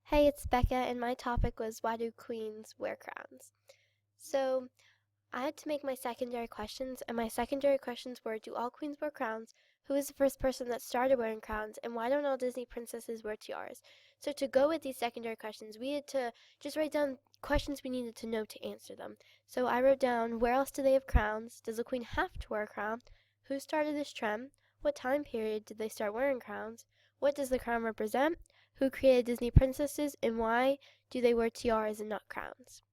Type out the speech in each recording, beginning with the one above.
Hey, it's Becca, and my topic was why do queens wear crowns? So, I had to make my secondary questions, and my secondary questions were do all queens wear crowns? Who was the first person that started wearing crowns? And why don't all Disney princesses wear tiaras? So, to go with these secondary questions, we had to just write down questions we needed to know to answer them. So, I wrote down where else do they have crowns? Does a queen have to wear a crown? Who started this trend? What time period did they start wearing crowns? What does the crown represent? Who created Disney princesses? And why do they wear tiaras and not crowns?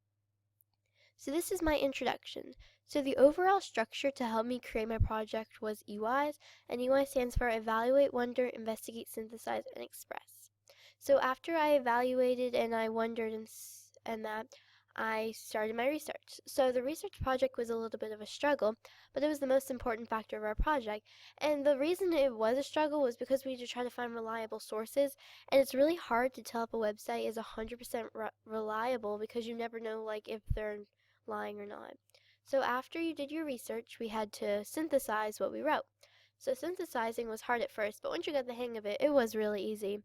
So this is my introduction. So the overall structure to help me create my project was EYs, and EY stands for Evaluate, Wonder, Investigate, Synthesize, and Express. So after I evaluated and I wondered and that, I started my research. So the research project was a little bit of a struggle, but it was the most important factor of our project. And the reason it was a struggle was because we had to try to find reliable sources, and it's really hard to tell if a website is 100% reliable because you never know like if they're lying or not. So after you did your research, we had to synthesize what we wrote. So synthesizing was hard at first, but once you got the hang of it, it was really easy.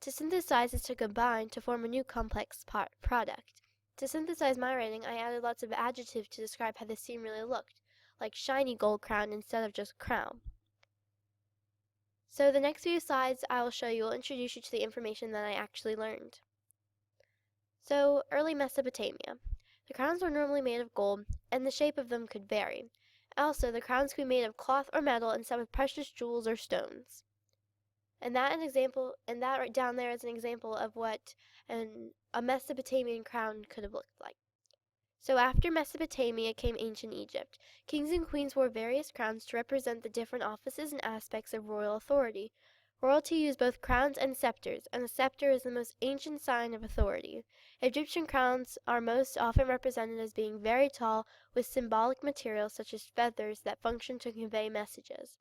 To synthesize is to combine to form a new complex product. To synthesize my writing, I added lots of adjectives to describe how the scene really looked, like shiny gold crown instead of just crown. So the next few slides I will show you will introduce you to the information that I actually learned. So, early Mesopotamia. The crowns were normally made of gold, and the shape of them could vary. Also, the crowns could be made of cloth or metal and set with precious jewels or stones. And that right down there is an example of what a Mesopotamian crown could have looked like. So after Mesopotamia came ancient Egypt. Kings and queens wore various crowns to represent the different offices and aspects of royal authority. Royalty used both crowns and scepters, and the scepter is the most ancient sign of authority. Egyptian crowns are most often represented as being very tall, with symbolic materials such as feathers that function to convey messages.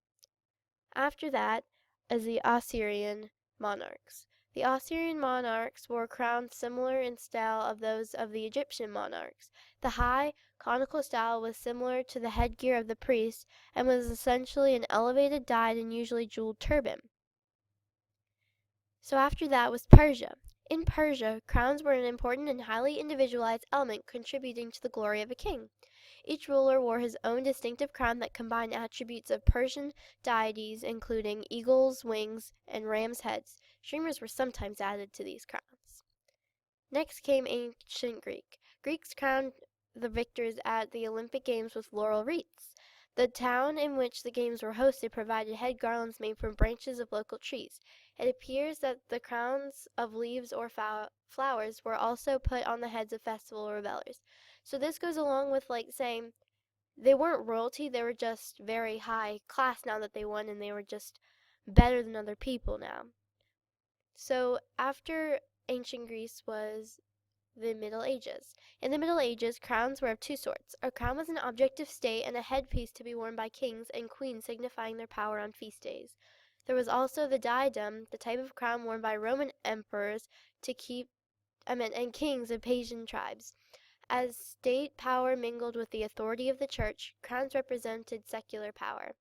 After that, as the Assyrian monarchs. The Assyrian monarchs wore crowns similar in style of those of the Egyptian monarchs. The high, conical style was similar to the headgear of the priests and was essentially an elevated, dyed, and usually jeweled turban. So after that was Persia. In Persia, crowns were an important and highly individualized element contributing to the glory of a king. Each ruler wore his own distinctive crown that combined attributes of Persian deities, including eagles' wings and rams' heads. Streamers were sometimes added to these crowns. Next came ancient Greek. Greeks crowned the victors at the Olympic Games with laurel wreaths. The town in which the games were hosted provided head garlands made from branches of local trees. It appears that the crowns of leaves or flowers were also put on the heads of festival revelers. So this goes along with like saying they weren't royalty, they were just very high class now that they won and they were just better than other people now. So after ancient Greece was the Middle Ages. In the Middle Ages, crowns were of two sorts. A crown was an object of state and a headpiece to be worn by kings and queens signifying their power on feast days. There was also the diadem, the type of crown worn by Roman emperors and kings of pagan tribes. As state power mingled with the authority of the church, crowns represented secular power.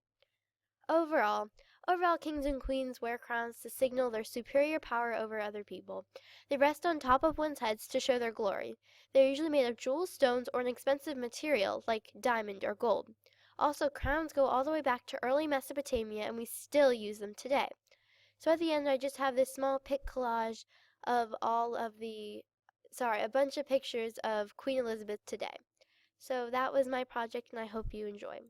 Overall, overall kings and queens wear crowns to signal their superior power over other people. They rest on top of one's heads to show their glory. They are usually made of jewels, stones, or an expensive material like diamond or gold. Also, crowns go all the way back to early Mesopotamia and we still use them today. So at the end, I just have this small pic collage of a bunch of pictures of Queen Elizabeth today. So that was my project and I hope you enjoy.